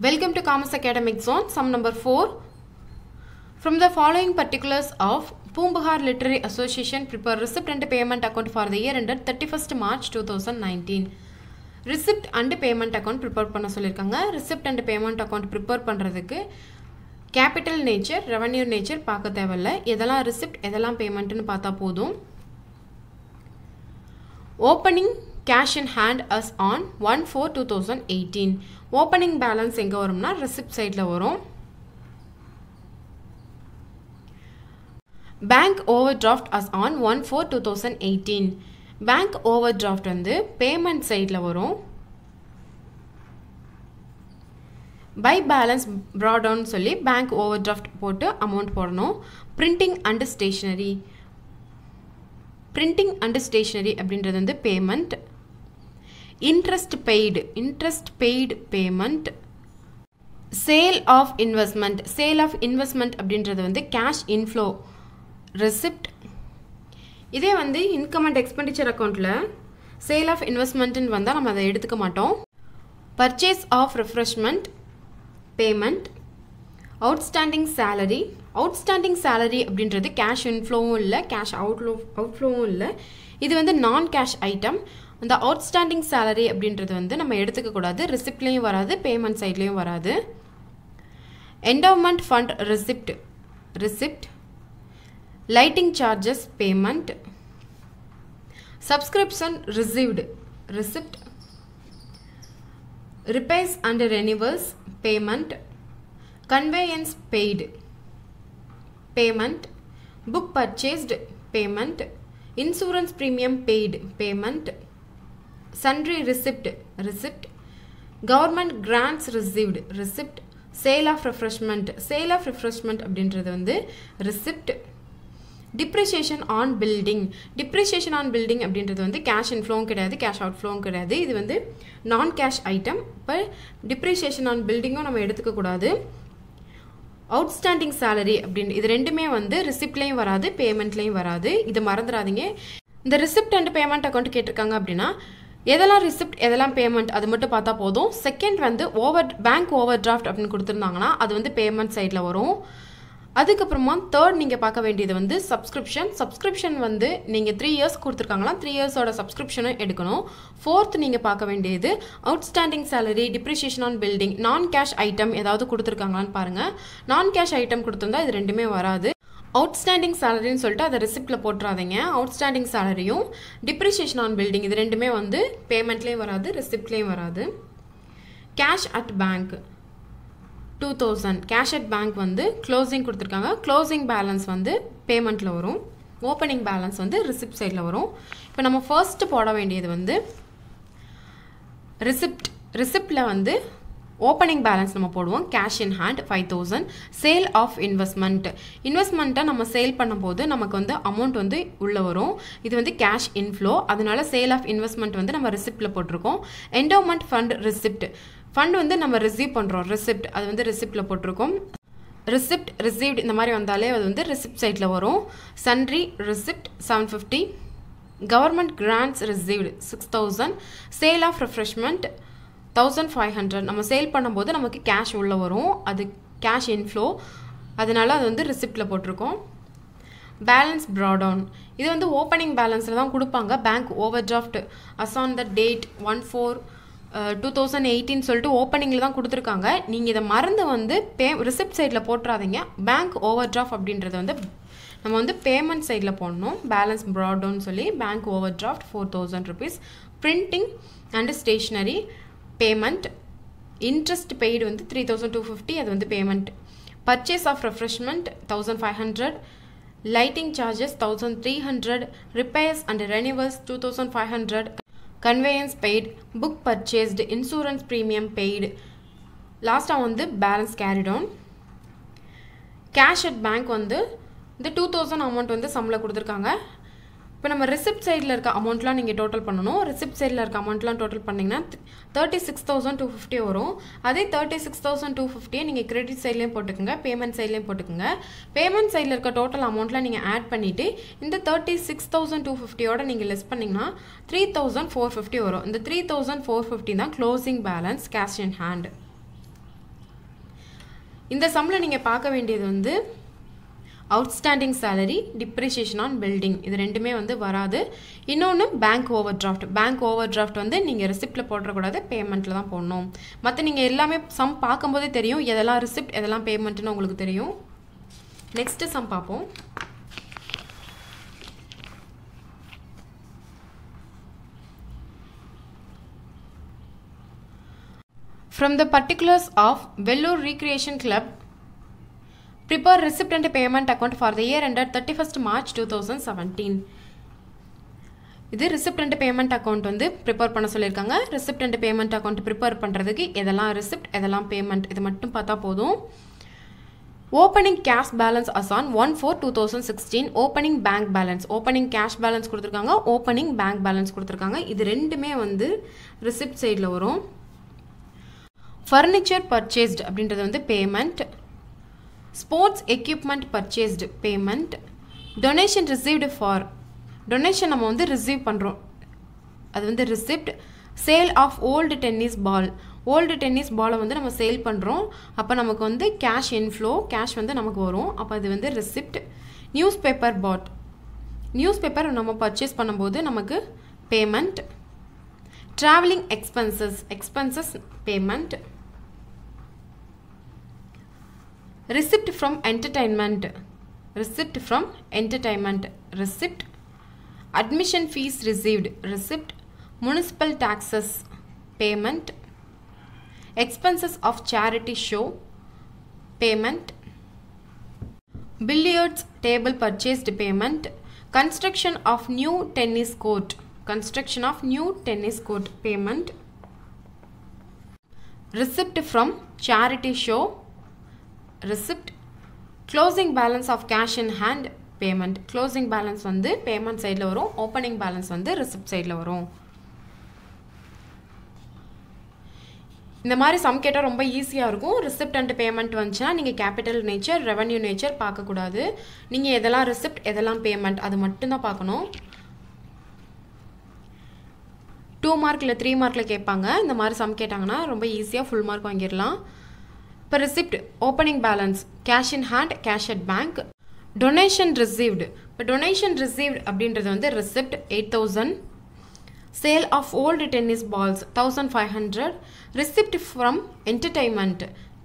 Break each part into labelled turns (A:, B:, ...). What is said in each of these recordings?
A: Welcome to Commerce Academic Zone, sum number 4. From the following particulars of Poompuhar Literary Association, prepare receipt and payment account for the year ended 31st March 2019. Receipt and payment account prepare பண்ண சொல்லிருக்காங்க. Receipt and payment account prepare பண்றதுக்கு capital nature, revenue nature பார்க்க தேவையில்லை. எதெல்லாம் receipt, எதெல்லாம் paymentனு பார்த்தா போதும். Opening cash in hand as on 1/4/2018. Opening balance எங்க வரும்னா receipt sideல வரும். Bank overdraft as on 1/4/2018. Bank overdraft வந்து payment sideல வரும். By balance brought down சொல்லி bank overdraft போட்டு amount போடணும். Printing and stationery. Printing and stationery அப்படின்றது வந்து payment. Interest paid payment. Sale of investment அப்படின்றது வந்து cash inflow receipt. இதே வந்து income and expenditure accountல sale of investment ன்னு வந்தா நம்ம அதை எடுத்துக்க மாட்டோம். Purchase of refreshment payment. Outstanding salary அப்படின்றது cash inflowவும் இல்ல cash outflowவும் இல்ல. இது வந்து non cash item. அந்த outstanding salary அப்படின்றது வந்து நம்ம எடுத்துக்க கூடாது. receipt-லயும் வராது, payment side-லயும் வராது. Endowment fund receipt. Lighting charges payment. Subscription received receipt. Repairs and renewals payment. Conveyance paid payment. Book purchased payment. Insurance premium paid payment. Sundry receipt. Government grants received receipt. Sale of refreshment அப்படின்றது வந்து receipt. Depreciation on building அப்படின்றது வந்து cash inflow கிடையாது, cash outflow கிடையாது. இது வந்து non cash item. இப்போ depreciation on building-ம் நம்ம எடுத்துக்க கூடாது. Outstanding salary அப்படின் இது ரெண்டுமே வந்து receipt-லயும் வராது, payment-லயும் வராது. இது மறந்துடாதீங்க. இந்த receipt and payment account கேட்டிருக்காங்க அப்படின்னா எதெல்லாம் receipt எதெல்லாம் payment அது மட்டும் பார்த்தா போதும். செகண்ட் வந்து bank overdraft அப்படின்னு கொடுத்துருந்தாங்கன்னா அது வந்து payment சைடில் வரும். அதுக்கப்புறமா தேர்ட் நீங்கள் பார்க்க வேண்டியது வந்து சப்ஸ்கிரிப்ஷன் வந்து நீங்கள் 3 years கொடுத்துருக்காங்களா 3 years-ஓட சப்ஸ்கிரிப்ஷனும் எடுக்கணும். ஃபோர்த் நீங்கள் பார்க்க வேண்டியது outstanding salary, depreciation on building, நான் கேஷ் ஐட்டம் ஏதாவது கொடுத்துருக்காங்களான்னு பாருங்கள். நான் கேஷ் ஐட்டம் கொடுத்துருந்தா இது ரெண்டுமே வராது. அவுட்ஸ்டாண்டிங் சேலரின்னு சொல்லிட்டு அதை ரெசிப்டில் போட்டுறாதீங்க. அவுட்ஸ்டாண்டிங் சேலரியும் டிப்ரிசியேஷன் ஆன் பில்டிங் இது ரெண்டுமே வந்து பேமெண்ட்லேயும் வராது, ரெசிப்ட்லேயும் வராது. Cash at bank 2000 cash at bank வந்து க்ளோசிங் கொடுத்துருக்காங்க. க்ளோசிங் பேலன்ஸ் வந்து பேமெண்ட்டில் வரும். ஓப்பனிங் பேலன்ஸ் வந்து ரிசிப்ட் சைடில் வரும். இப்போ நம்ம ஃபர்ஸ்ட் போட வேண்டியது வந்து ரிசிப்டில் வந்து ஓப்பனிங் பேலன்ஸ் நம்ம போடுவோம். Cash in hand 5000. Sale of இன்வெஸ்ட்மெண்ட்டை நம்ம சேல் பண்ணும்போது நமக்கு வந்து அமௌண்ட் வந்து உள்ளே வரும். இது வந்து கேஷ் இன்ஃப்ளோ, அதனால சேல் ஆஃப் இன்வெஸ்ட்மெண்ட் வந்து நம்ம ரிசிப்டில் போட்டிருக்கோம். என்டோமெண்ட் ஃபண்ட் ஃபண்ட் வந்து நம்ம ரிசீவ் பண்ணுறோம், ரிசிப்ட் அது வந்து ரிசிப்டில் போட்டிருக்கோம். ரிசீவ்ட் இந்த மாதிரி வந்தாலே அது வந்து ரிசிப்ட் சைட்டில் வரும். Sundry receipt 750. Government grants received 6000. Sale of refreshment 1500. நம்ம சேல் பண்ணும்போது நமக்கு கேஷ் உள்ளே வரும், அது கேஷ் இன்ஃப்ளோ, அதனால அது வந்து ரிசிப்டில் போட்டிருக்கோம். பேலன்ஸ் ப்ராடவுன் இது வந்து ஓப்பனிங் பேலன்ஸில் தான் கொடுப்பாங்க. Bank over draft us on the date 1/4/2018 சொல்லிட்டு ஓப்பனிங்கில் தான் கொடுத்துருக்காங்க. நீங்கள் இதை மறந்து வந்து ரிசிப்ட் சைடில் போட்டுறாதீங்க. பேங்க் ஓவர் டிராஃப்ட் அப்படின்றது வந்து நம்ம வந்து பேமெண்ட் சைடில் போடணும். பேலன்ஸ் ப்ராடவுன் சொல்லி bank overdraft 4000 rupees. Printing and stationery payment. Interest paid வந்து 3250, அது வந்து payment. Purchase of refreshment 1500. Lighting charges 1300. Repairs and renewals 2500. Conveyance paid. Book purchased. Insurance premium paid. Last வந்து balance carried on. Cash at bank வந்து இந்த 2000 amount வந்து சம்பளம் கொடுத்துருக்காங்க. இப்போ நம்ம ரிசிப்ட் சைடில் இருக்க அமௌண்ட்லாம் நீங்கள் டோட்டல் பண்ணணும். ரிசிப்ட் சைடில் இருக்க அமௌண்ட்லாம் டோட்டல் பண்ணிங்கன்னா 36,250 வரும். அதே 36,250 நீங்கள் கிரெடிட் சைட்லேயும் போட்டுக்கோங்க, பேமெண்ட் சைட்லேயும் போட்டுக்கோங்க. பேமெண்ட் சைடில் இருக்க டோட்டல் அமௌண்ட்லாம் நீங்கள் ஆட் பண்ணிவிட்டு இந்த 36,250யோட நீங்கள் லெஸ் பண்ணிங்கன்னா 3,450 வரும். இந்த 3,450 தான் closing balance cash in hand. இந்த சம்மில் நீங்கள் பார்க்க வேண்டியது வந்து outstanding salary, depreciation on building, இது ரெண்டுமே வந்து வராது. இன்னொன்று bank over draft. Bank over draft வந்து நீங்கள் ரிசிப்டில் போடக்கூடாது, பேமெண்ட்டில் தான் போடணும். மற்ற நீங்கள் எல்லாமே சம் பார்க்கும்போதே தெரியும் எதெல்லாம் ரிசிப்ட் எதெல்லாம் பேமெண்ட்னு உங்களுக்கு தெரியும். நெக்ஸ்ட்டு சம் பார்ப்போம். From the particulars of Vellore Recreation Club, prepare receipt and payment account for the year ended 31st March 2017. இது receipt and payment account வந்து prepare பண்ண சொல்லியிருக்காங்க. receipt and payment account prepare பண்ணுறதுக்கு எதெல்லாம் receipt எதெல்லாம் payment இது மட்டும் பார்த்தா போதும். Opening cash balance as on 1/4/2016. Opening bank balance. Opening cash balance கொடுத்துருக்காங்க, opening bank balance கொடுத்துருக்காங்க. இது ரெண்டுமே வந்து receipt சைடில் வரும். Furniture purchased அப்படின்றது வந்து payment. Sports equipment purchased payment. Donation received for. Donation நம்ம வந்து receive பண்ணுறோம், அது வந்து receipt. Sale of old tennis ball. Old tennis ball வந்து நம்ம சேல் பண்ணுறோம், அப்போ நமக்கு வந்து cash inflow, cash வந்து நமக்கு வரும், அப்போ அது வந்து receipt. Newspaper bought. Newspaper நம்ம purchase பண்ணும்போது நமக்கு payment. Traveling expenses. Expenses payment. Receipt from entertainment. Receipt from entertainment. Receipt. Admission fees received. Receipt. Municipal taxes. Payment. Expenses of charity show. Payment. Billiards table purchased. Payment. Construction of new tennis court. Construction of new tennis court. Payment. Receipt from charity show. Receipt. Closing balance of cash in hand. Payment. Closing balance வந்து payment சைடில் வரும், opening balance வந்து receipt சைடில் வரும். இந்த மாதிரி some கேட்டால் ரொம்ப ஈஸியாக இருக்கும். receipt and payment வந்துச்சுன்னா நீங்கள் கேபிட்டல் நேச்சர், ரெவன்யூ நேச்சர் பார்க்கக்கூடாது. நீங்கள் எதெல்லாம் receipt எதெல்லாம் payment அது மட்டும்தான் பார்க்கணும். 2 மார்க் இல்லை 3 மார்க்கில் கேட்பாங்க. இந்த மாதிரி சம் கேட்டாங்கன்னா ரொம்ப ஈஸியாக ஃபுல் மார்க் வாங்கிடலாம். இப்போ receipt, opening balance, cash in hand, cash at bank. Donation received. இப்போ donation received அப்படின்றது வந்து receipt 8,000. Sale of old tennis balls 1,500. Receipt from entertainment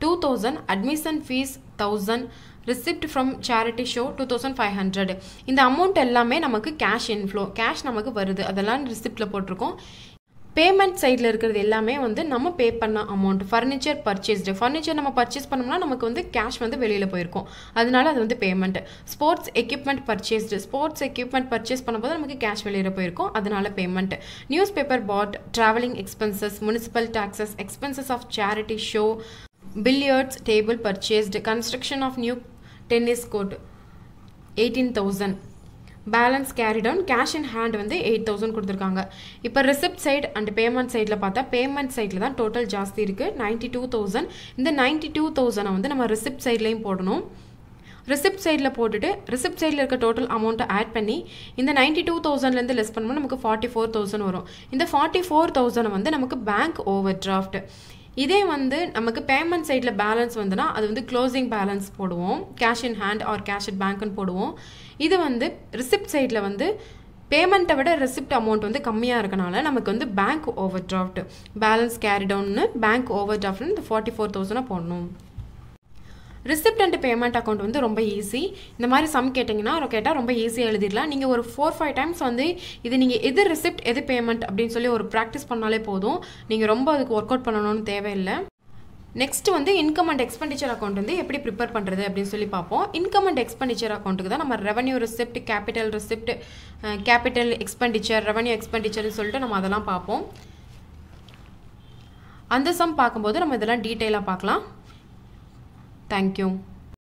A: 2,000. Admission fees 1,000. Receipt from charity show 2,500. இந்த amount எல்லாமே நமக்கு cash inflow, cash நமக்கு வருது, அதெல்லாம் ரிசிப்டில் போட்டிருக்கோம். பேமெண்ட் சைடில் இருக்கிறது எல்லாமே வந்து நம்ம பே பண்ண அமௌண்ட். ஃபர்னிச்சர் பர்ச்சேஸ்டு, ஃபர்னிச்சர் நம்ம பர்ச்சேஸ் பண்ணோம்னா நமக்கு வந்து கேஷ் வந்து வெளியில் போயிருக்கும், அதனால அது வந்து payment. Sports equipment purchased, sports equipment purchase பண்ணும்போது நமக்கு கேஷ் வெளியில் போயிருக்கும், அதனால payment. Newspaper bought, travelling expenses, municipal taxes, expenses of charity show, billiards table purchased, construction of new tennis court 18,000. Balance carry down, cash in hand வந்து 8,000 கொடுத்துருக்காங்க. இப்போ receipt side and payment சைடில் பார்த்தா payment சைடில் தான் total ஜாஸ்தி இருக்குது, 92,000. இந்த 92,000 வந்து நம்ம ரிசிப்ட் சைட்லேயும் போடணும். ரிசிப்ட் சைடில் போட்டுட்டு ரிசிப்ட் சைடில் இருக்க டோட்டல் அமௌண்ட்டை ஆட் பண்ணி இந்த 92,000லேருந்து லெஸ் பண்ணும்போது நமக்கு 44,000 வரும். இந்த 44,000 வந்து நமக்கு பேங்க் ஓவர் டிராஃப்ட். இதே வந்து நமக்கு பேமெண்ட் சைடில் பேலன்ஸ் வந்துன்னா அது வந்து க்ளோசிங் பேலன்ஸ் போடுவோம், cash in hand or cash at பேங்க்னு போடுவோம். இது வந்து ரிசிப்ட் சைடில் வந்து பேமெண்ட்டை விட ரிசிப்ட் அமௌண்ட் வந்து கம்மியாக இருக்கனால நமக்கு வந்து bank overdraft, balance carry டவுன்னு பேங்க் ஓவர் டிராஃப்ட்னு இந்த 44,000 போடணும். ரிசிப்ட் அண்ட் பேமெண்ட் அக்கௌண்ட் வந்து ரொம்ப ஈஸி. இந்த மாதிரி சம் கேட்டிங்கன்னா கேட்டால் ரொம்ப ஈஸியாக எழுதிடலாம். நீங்கள் ஒரு 4-5 டைம்ஸ் வந்து இது நீங்கள் எது ரிசிப்ட் எது பேமெண்ட் அப்படின்னு சொல்லி ஒரு ப்ராக்டிஸ் பண்ணாலே போதும், நீங்கள் ரொம்ப அதுக்கு ஒர்க் அவுட் பண்ணணும்னு தேவையில்லை. நெக்ஸ்ட் வந்து இன்கம் அண்ட் எக்ஸ்பெண்டிச்சர் அக்கௌண்ட் வந்து எப்படி ப்ரிப்பேர் பண்ணுறது அப்படின்னு சொல்லி பார்ப்போம். இன்கம் அண்ட் எக்ஸ்பெண்டிச்சர் அக்கௌண்ட்டுக்கு தான் நம்ம revenue receipt, capital receipt, capital expenditure, revenue எக்ஸ்பெண்டிச்சர்னு சொல்லிட்டு நம்ம அதெல்லாம் பார்ப்போம். அந்த சம் பார்க்கும்போது நம்ம இதெல்லாம் டீட்டெயிலாக பார்க்கலாம். Thank you.